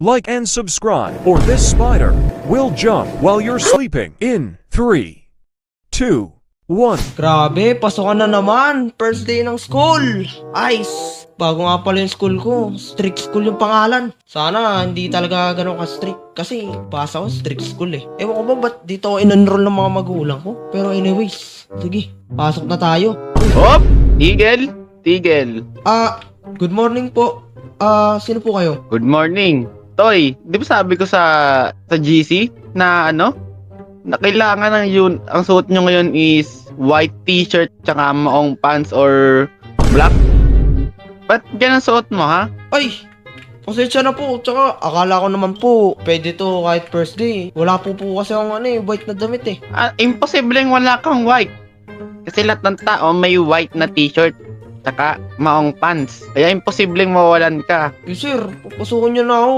Like and subscribe, or this spider will jump while you're sleeping. In 3, 2, 1. Grabe, pasokan na naman. First day ng school. Ice. Bago nga pala yung school ko. Strict school yung pangalan. Sana hindi talaga ganun ka-strict. Kasi basa ko strict school eh. Ewan ko ba ba't dito ako in-enroll ng mga magulang ko? Pero anyways, sige, pasok na tayo. Hop! Tigel! Tigel! Good morning po. Sino po kayo? Good morning. Toy, di ba sabi ko sa GC na na kailangan ang suot nyo ngayon is white t-shirt tsaka maong pants or black? Ba't yan ang suot mo, ha? Ay! Pasensya na po. Tsaka akala ko naman po pwede to kahit first day. Wala po kasi akong white na damit eh. Imposibleng wala kang white. Kasi lahat ng tao may white na t-shirt tsaka maong pants. Kaya imposibleng mawalan ka. Sir, pasukin niyo na ako.